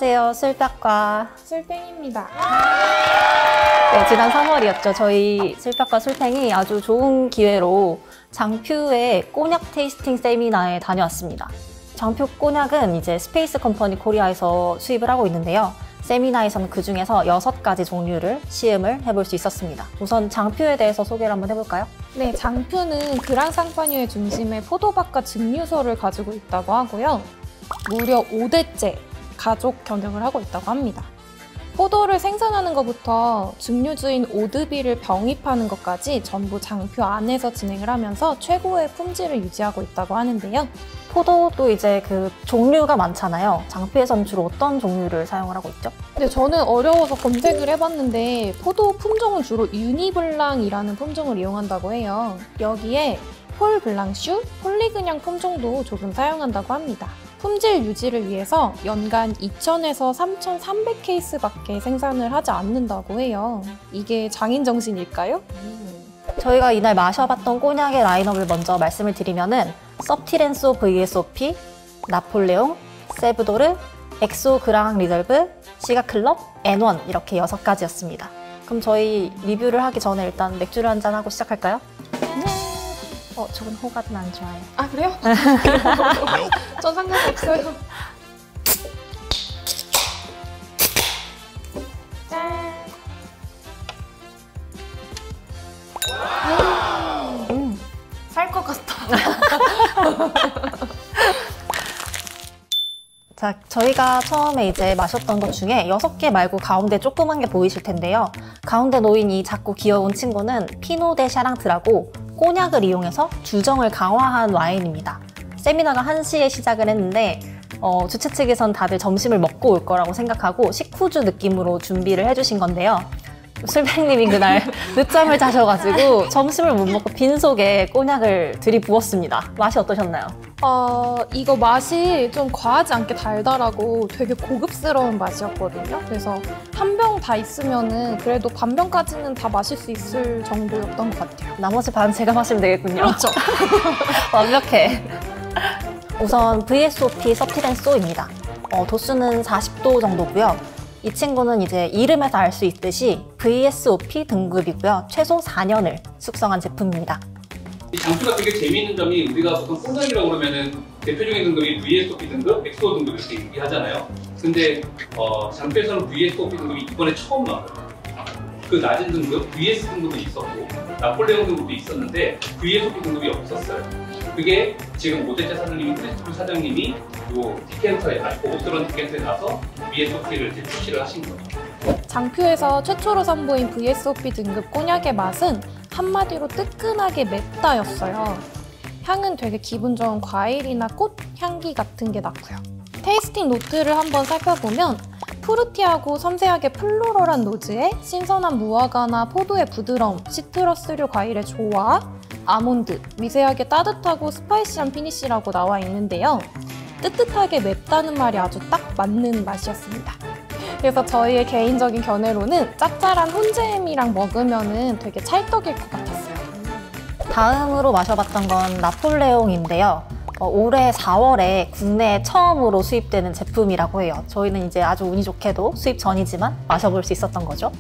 안녕하세요. 술평과 술팽입니다. 네, 지난 3월이었죠. 저희 술평과 술팽이 아주 좋은 기회로 장표의 꼬냑 테이스팅 세미나에 다녀왔습니다. 장표 꼬냑은 이제 스페이스 컴퍼니 코리아에서 수입을 하고 있는데요. 세미나에서는 그 중에서 6가지 종류를 시음을 해볼 수 있었습니다. 우선 장표에 대해서 소개를 한번 해볼까요? 네, 장표는 그랑 상파뉴의 중심에 포도밭과 증류소를 가지고 있다고 하고요. 무려 5대째 가족 경영을 하고 있다고 합니다. 포도를 생산하는 것부터 증류주인 오드비를 병입하는 것까지 전부 장표 안에서 진행을 하면서 최고의 품질을 유지하고 있다고 하는데요. 포도도 이제 그 종류가 많잖아요. 장표에서는 주로 어떤 종류를 사용을 하고 있죠? 근데 저는 어려워서 검색을 해봤는데 포도 품종은 주로 유니블랑이라는 품종을 이용한다고 해요. 여기에 폴블랑슈, 폴리그냥 품종도 조금 사용한다고 합니다. 품질 유지를 위해서 연간 2,000에서 3,300케이스밖에 생산을 하지 않는다고 해요. 이게 장인 정신일까요? 저희가 이날 마셔봤던 꼬냑의 라인업을 먼저 말씀을 드리면은 서티렌소 VSOP, 나폴레옹, 세브도르, 엑소 그랑 리절브, 시가클럽, N1 이렇게 6가지였습니다. 그럼 저희 리뷰를 하기 전에 일단 맥주를 한잔 하고 시작할까요? 저건 호가든 안 좋아해요. 아, 그래요? 전 상관없어요. 짠! 살 것 같다. 자, 저희가 처음에 이제 마셨던 것 중에 6개 말고 가운데 조그만 게 보이실 텐데요. 가운데 놓인 이 작고 귀여운 친구는 피노 데 샤랑트라고 꼬냑을 이용해서 주정을 강화한 와인입니다. 세미나가 1시에 시작을 했는데 주최 측에선 다들 점심을 먹고 올 거라고 생각하고 식후주 느낌으로 준비를 해주신 건데요. 술팽님이 그날 늦잠을 자셔가지고 점심을 못 먹고 빈속에 꼬냑을 들이부었습니다. 맛이 어떠셨나요? 이거 맛이 좀 과하지 않게 달달하고 되게 고급스러운 맛이었거든요. 그래서 한 병 다 있으면은 그래도 반병까지는 다 마실 수 있을 정도였던 것 같아요. 나머지 반 제가 마시면 되겠군요. 그렇죠. 완벽해. 우선 VSOP 서티렌소입니다. 도수는 40도 정도고요. 이 친구는 이제 이름에서 알 수 있듯이 VSOP 등급이고요. 최소 4년을 숙성한 제품입니다. 이 장표가 되게 재미있는 점이 우리가 보통 꼬냑이라고 그러면은 대표적인 등급이 VSOP 등급, 엑소 등급 이렇게 얘기하잖아요. 근데 장표에서는 VSOP 등급이 이번에 처음 나왔어요. 그 낮은 등급, VS 등급도 있었고 나폴레옹 등급도 있었는데 VSOP 등급이 없었어요. 그게 지금 5대째 사장님이 크리스토프 사장님이 요 디켄터에 아주 고급스러운 디켄터에 가서 VSOP를 이제 출시를 하신 거예요. 장표에서 최초로 선보인 VSOP 등급 꼬냑의 맛은 한마디로 뜨끈하게 맵다였어요. 향은 되게 기분 좋은 과일이나 꽃 향기 같은 게 났고요. 테이스팅 노트를 한번 살펴보면 프루티하고 섬세하게 플로럴한 노즈에 신선한 무화과나 포도의 부드러움, 시트러스류 과일의 조화, 아몬드, 미세하게 따뜻하고 스파이시한 피니쉬라고 나와 있는데요. 뜨뜻하게 맵다는 말이 아주 딱 맞는 맛이었습니다. 그래서 저희의 개인적인 견해로는 짭짤한 혼재햄이랑 먹으면 되게 찰떡일 것 같았어요. 다음으로 마셔봤던 건 나폴레옹인데요. 올해 4월에 국내에 처음으로 수입되는 제품이라고 해요. 저희는 이제 아주 운이 좋게도 수입 전이지만 마셔볼 수 있었던 거죠.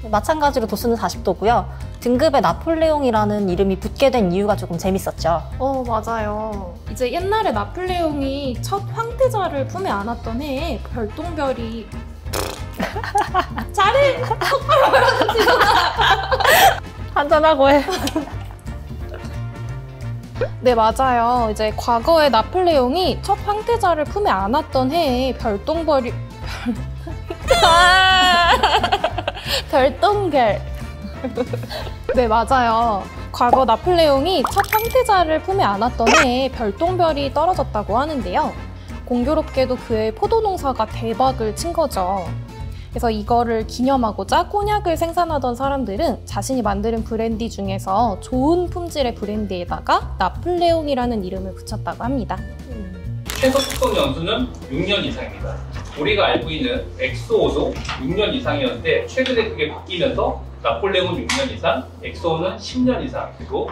마찬가지로 도수는 40도고요. 등급에 나폴레옹이라는 이름이 붙게 된 이유가 조금 재밌었죠. 맞아요. 이제 옛날에 나폴레옹이 첫 황태자를 품에 안았던 해에 별똥별이 잘해! 똑바로 말하지 한잔하고 해. 네, 맞아요. 이제 과거에 나폴레옹이 첫 황태자를 품에 안았던 해에 별똥별이 별똥별. 네, 맞아요. 과거 나폴레옹이 첫 황태자를 품에 안았던 해에 별똥별이 떨어졌다고 하는데요. 공교롭게도 그의 포도 농사가 대박을 친 거죠. 그래서 이거를 기념하고자 꼬냑을 생산하던 사람들은 자신이 만드는 브랜디 중에서 좋은 품질의 브랜디에다가 나폴레옹이라는 이름을 붙였다고 합니다. 최소 숙성 연수는 6년 이상입니다. 우리가 알고 있는 엑소도 6년 이상이었는데 최근에 그게 바뀌면서 나폴레옹은 6년 이상, 엑소는 10년 이상, 그리고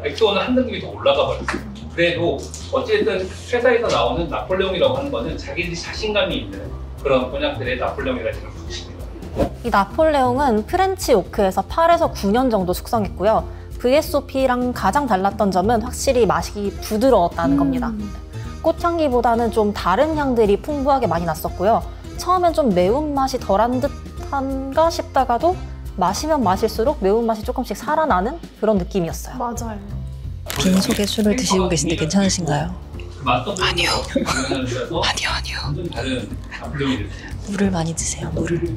엑소는 한 등급이 더 올라가 버렸어요. 그래도 어쨌든 회사에서 나오는 나폴레옹이라고 하는 거는 자기들이 자신감이 있는 그런 꼬냑들의 나폴레옹이라는 이름을 붙이십니다. 이 나폴레옹은 프렌치 오크에서 8에서 9년 정도 숙성했고요. VSOP랑 가장 달랐던 점은 확실히 맛이 부드러웠다는 겁니다. 꽃향기보다는 좀 다른 향들이 풍부하게 많이 났었고요. 처음엔 좀 매운맛이 덜한 듯한가 싶다가도 마시면 마실수록 매운맛이 조금씩 살아나는 그런 느낌이었어요. 맞아요. 빈속에 술을 드시고 계신데 괜찮으신가요? 아니요. 아니요. 완전 다른 나폴레옹이 됐어요. 물을 많이 드세요, 물을.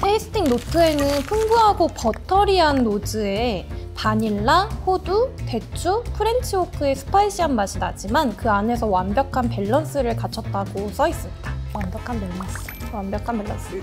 테이스팅 노트에는 풍부하고 버터리한 노즈에 바닐라, 호두, 대추, 프렌치 오크의 스파이시한 맛이 나지만 그 안에서 완벽한 밸런스를 갖췄다고 써 있습니다. 완벽한 밸런스. 완벽한 밸런스.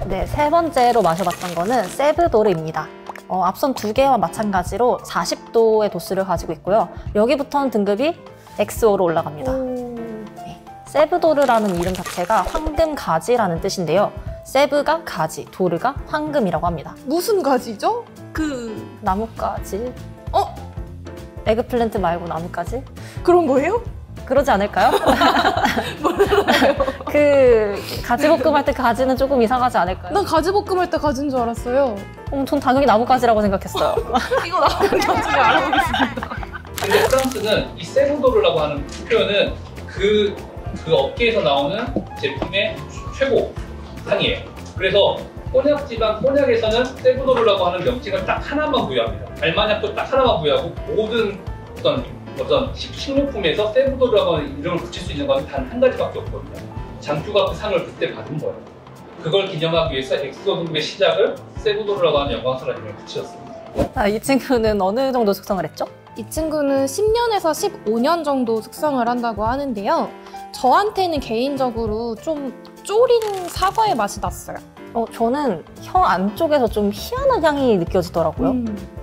네, 세 번째로 마셔봤던 거는 세브도르입니다. 앞선 두 개와 마찬가지로 40도의 도수를 가지고 있고요. 여기부터는 등급이 XO로 올라갑니다. 네, 세브도르라는 이름 자체가 황금 가지라는 뜻인데요. 세브가 가지, 도르가 황금이라고 합니다. 무슨 가지죠? 나뭇가지? 에그플랜트 말고 나뭇가지? 그런 거예요? 그러지 않을까요? 그 가지볶음 할 때 가지는 조금 이상하지 않을까요? 난 가지볶음 할 때 가지인 줄 알았어요. 전 당연히 나뭇가지라고 생각했어요. 이거 나중에 알아보겠습니다. 근데 프랑스는 이 세브도르라고 하는 표현은 그 업계에서 나오는 제품의 최고 상이에요. 그래서 꼬냑 지방 꼬냑에서는 세브도르라고 하는 명칭을 딱 하나만 부여합니다. 알마냑도 딱 하나만 부여하고 모든 어떤 식료품에서 세브도르라고 하는 이름을 붙일 수 있는 건 단 한 가지밖에 없거든요. 장큐가 그 상을 그때 받은 거예요. 그걸 기념하기 위해서 엑소 등급의 시작을 세브도르라고 하는 영광스러운 이름을 붙였습니다. 이 친구는 어느 정도 숙성을 했죠? 이 친구는 10년에서 15년 정도 숙성을 한다고 하는데요. 저한테는 개인적으로 좀 졸인 사과의 맛이 났어요. 저는 혀 안쪽에서 좀 희한한 향이 느껴지더라고요.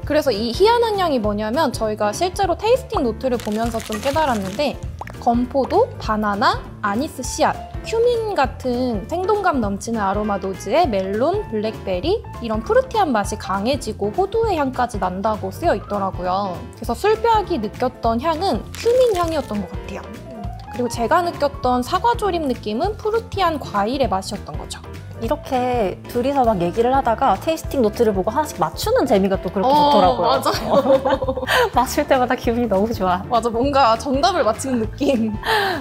그래서 이 희한한 향이 뭐냐면 저희가 실제로 테이스팅 노트를 보면서 좀 깨달았는데 건포도, 바나나, 아니스 씨앗, 큐민 같은 생동감 넘치는 아로마 노즈에 멜론, 블랙베리 이런 프루티한 맛이 강해지고 호두의 향까지 난다고 쓰여 있더라고요. 그래서 술벽이 느꼈던 향은 큐민 향이었던 것 같아요. 그리고 제가 느꼈던 사과조림 느낌은 프루티한 과일의 맛이었던 거죠. 이렇게 둘이서 막 얘기를 하다가 테이스팅 노트를 보고 하나씩 맞추는 재미가 또 그렇게 좋더라고요. 맞아요. 마실 때마다 기분이 너무 좋아. 맞아, 뭔가 정답을 맞히는 느낌.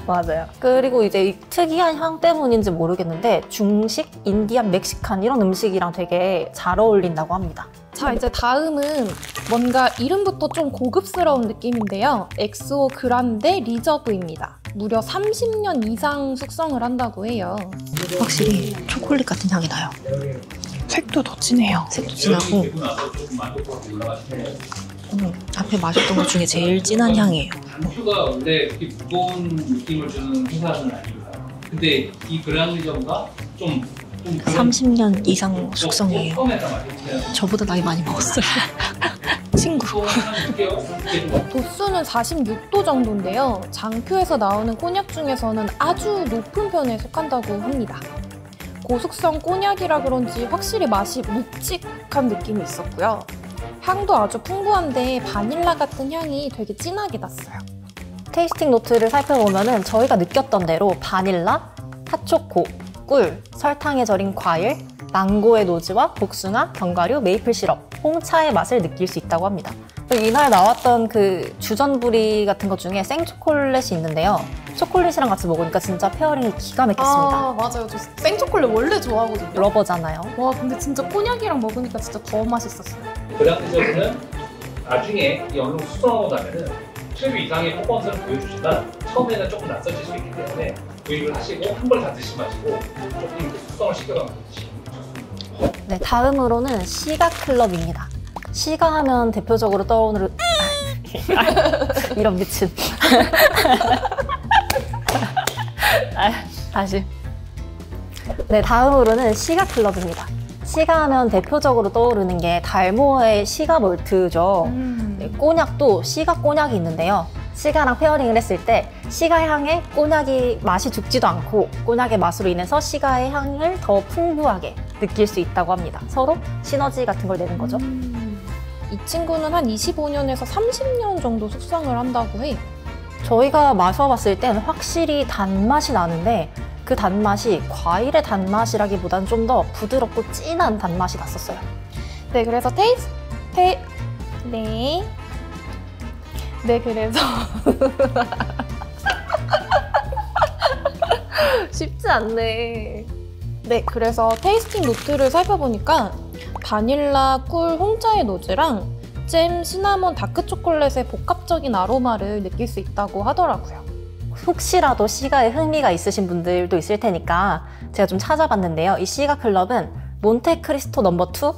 맞아요. 그리고 이제 이 특이한 향 때문인지 모르겠는데 중식, 인디안, 멕시칸 이런 음식이랑 되게 잘 어울린다고 합니다. 자, 이제 다음은 뭔가 이름부터 좀 고급스러운 느낌인데요. 엑소 그란데 리저브입니다. 무려 30년 이상 숙성을 한다고 해요. 확실히 초콜릿 같은 향이 나요. 색도 더 진해요. 색도 진하고 앞에 마셨던 것 중에 제일 진한 향이에요. 장큐가 원래 그렇게 무거운 느낌을 주는 회사는 아닙니다. 근데 이 그랑리저브가 좀 30년 이상 숙성이에요. 저보다 나이 많이 먹었어요. 친구. 도수는 46도 정도인데요. 장큐에서 나오는 꼬냑 중에서는 아주 높은 편에 속한다고 합니다. 고숙성 꼬냑이라 그런지 확실히 맛이 묵직한 느낌이 있었고요. 향도 아주 풍부한데 바닐라 같은 향이 되게 진하게 났어요. 테이스팅 노트를 살펴보면은 저희가 느꼈던 대로 바닐라, 핫초코, 꿀, 설탕에 절인 과일, 망고의 노즈와 복숭아, 견과류, 메이플 시럽, 홍차의 맛을 느낄 수 있다고 합니다. 이날 나왔던 그 주전부리 같은 것 중에 생초콜릿이 있는데요. 초콜릿이랑 같이 먹으니까 진짜 페어링이 기가 막혔습니다. 아, 맞아요. 저 생초콜릿 원래 좋아하거든요. 러버잖아요. 와, 근데 진짜 꼬냑이랑 먹으니까 진짜 더 맛있었어요. 그랑리저브는 나중에 이 어느 정도 수성하고 나면은 최고 이상의 퍼포먼스를 보여주지만 처음에는 조금 낯설질 수 있기 때문에 구입을 하시고 한 번 다 드시지 마시고 조금 숙성을 시켜가면서 드시면 좋습니다. 네, 다음으로는 시가 클럽입니다. 시가 하면 대표적으로 떠오르는 이런 미친. 다시. 네, 다음으로는 시가 클럽입니다. 시가 하면 대표적으로 떠오르는 게 달모어의 시가 몰트죠. 네, 꼬냑도 시가 꼬냑이 있는데요. 시가랑 페어링을 했을 때 시가 향에 꼬냑이 맛이 죽지도 않고 꼬냑의 맛으로 인해서 시가의 향을 더 풍부하게 느낄 수 있다고 합니다. 서로 시너지 같은 걸 내는 거죠. 이 친구는 한 25년에서 30년 정도 숙성을 한다고 해요. 저희가 마셔봤을 땐 확실히 단맛이 나는데 그 그 단맛이 과일의 단맛이라기보다는 좀 더 부드럽고 진한 단맛이 났었어요. 네, 그래서 네, 그래서 쉽지 않네. 네, 그래서 테이스팅 노트를 살펴보니까 바닐라, 꿀, 홍차의 노즈랑 잼, 시나몬, 다크 초콜릿의 복합적인 아로마를 느낄 수 있다고 하더라고요. 혹시라도 시가에 흥미가 있으신 분들도 있을 테니까 제가 좀 찾아봤는데요. 이 시가 클럽은 몬테크리스토 넘버 2,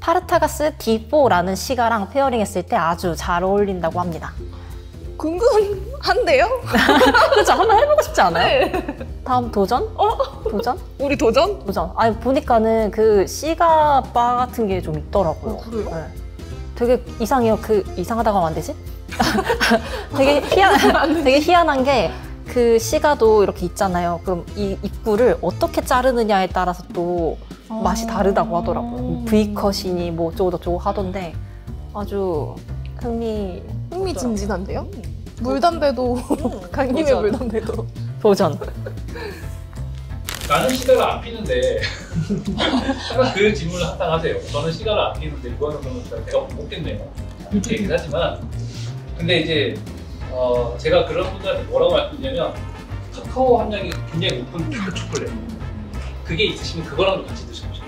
파르타가스 D4라는 시가랑 페어링했을 때 아주 잘 어울린다고 합니다. 궁금한데요? 그렇죠? 한번 해보고 싶지 않아요? 네. 다음 도전? 도전? 우리 도전? 도전. 아니 보니까는 그 시가 바 같은 게 좀 있더라고요. 그래요? 네. 되게 이상해요. 이상하다고 하면 안 되지? 되게 희한한 게 그 시가도 이렇게 있잖아요. 그럼 이 입구를 어떻게 자르느냐에 따라서 또 맛이 다르다고 하더라고요. V컷이니 뭐 어쩌고 저쩌고 하던데 아주 흥미진진한데요? 물담배도 강림의 도전. 물담배도. 도전. 나는 시가를 안 피는데 항상 그 질문을 항상 하세요. 저는 시가를 안 피는데 이거는 내가 못 먹겠네요. 이렇게 얘기를 하지만 근데 이제 제가 그런 분들한테 뭐라고 말씀드리냐면 카카오 함량이 굉장히 높은 다크 초콜릿 그게 있으시면 그거랑도 같이 드셔보시죠.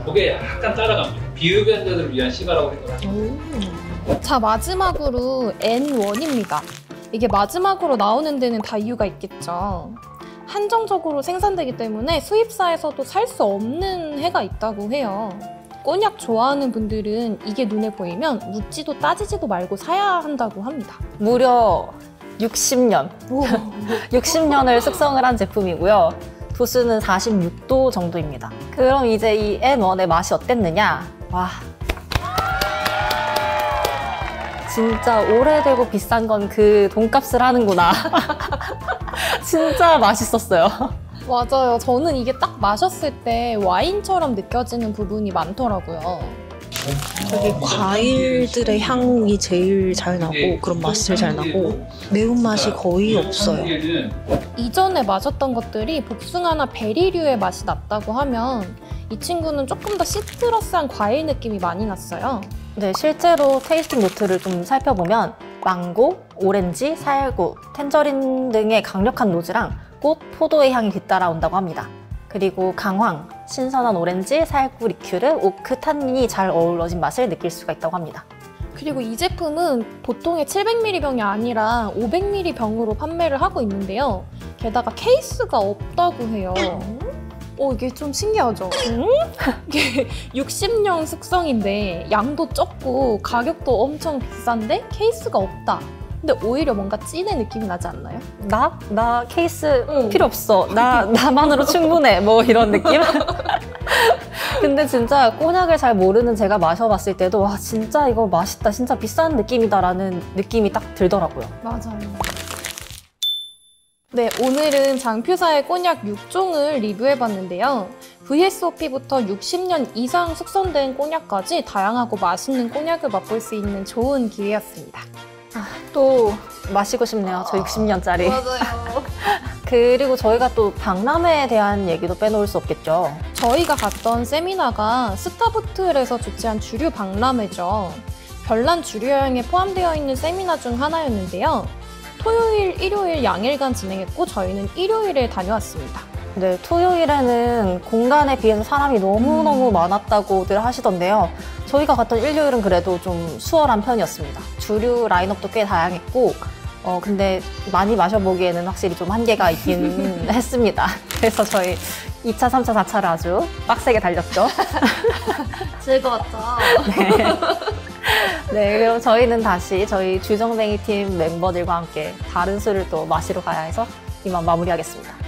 그게 약간 따라갑니다. 비흡연자들을 위한 시가라고 생각하시면 자, 마지막으로 N1입니다. 이게 마지막으로 나오는 데는 다 이유가 있겠죠. 한정적으로 생산되기 때문에 수입사에서도 살 수 없는 해가 있다고 해요. 꼬냑 좋아하는 분들은 이게 눈에 보이면 묻지도 따지지도 말고 사야 한다고 합니다. 무려 60년. 60년을 숙성을 한 제품이고요. 도수는 46도 정도입니다. 그럼 이제 이 N1의 맛이 어땠느냐? 와. 진짜 오래되고 비싼 건 그 돈값을 하는구나. 진짜 맛있었어요. 맞아요. 저는 이게 딱 마셨을 때 와인처럼 느껴지는 부분이 많더라고요. 되게 과일들의 향이 제일 잘 나고 그런 맛이 잘 나고 매운맛이 거의 없어요. 이전에 마셨던 것들이 복숭아나 베리류의 맛이 났다고 하면 이 친구는 조금 더 시트러스한 과일 느낌이 많이 났어요. 네, 실제로 테이스팅 노트를 좀 살펴보면 망고, 오렌지, 살구, 텐저린 등의 강력한 노즈랑 꽃, 포도의 향이 뒤따라온다고 합니다. 그리고 강황, 신선한 오렌지, 살구, 리큐르, 오크, 탄닌이 잘 어우러진 맛을 느낄 수가 있다고 합니다. 그리고 이 제품은 보통의 700ml 병이 아니라 500ml 병으로 판매를 하고 있는데요. 게다가 케이스가 없다고 해요. 이게 좀 신기하죠? 이게 60년 숙성인데 양도 적고 가격도 엄청 비싼데 케이스가 없다. 근데 오히려 뭔가 찐의 느낌이 나지 않나요? 나 케이스 필요 없어. 나만으로 충분해. 뭐 이런 느낌? 근데 진짜 꼬냑을 잘 모르는 제가 마셔봤을 때도 와 진짜 이거 맛있다. 진짜 비싼 느낌이다라는 느낌이 딱 들더라고요. 맞아요. 네, 오늘은 장표사의 꼬냑 6종을 리뷰해봤는데요. VSOP부터 60년 이상 숙성된 꼬냑까지 다양하고 맛있는 꼬냑을 맛볼 수 있는 좋은 기회였습니다. 또 마시고 싶네요. 저 60년짜리. 맞아요. 그리고 저희가 또 박람회에 대한 얘기도 빼놓을 수 없겠죠. 저희가 갔던 세미나가 스타부틀에서 주최한 주류 박람회죠. 별난 주류 여행에 포함되어 있는 세미나 중 하나였는데요. 토요일, 일요일 양일간 진행했고 저희는 일요일에 다녀왔습니다. 네, 토요일에는 공간에 비해서 사람이 너무너무 많았다고들 하시던데요. 저희가 갔던 일요일은 그래도 좀 수월한 편이었습니다. 주류 라인업도 꽤 다양했고 근데 많이 마셔보기에는 확실히 좀 한계가 있긴 했습니다. 그래서 저희 2차, 3차, 4차를 아주 빡세게 달렸죠. 즐거웠죠? 네. 네, 그럼 저희는 다시 저희 주정뱅이 팀 멤버들과 함께 다른 술을 또 마시러 가야 해서 이만 마무리하겠습니다.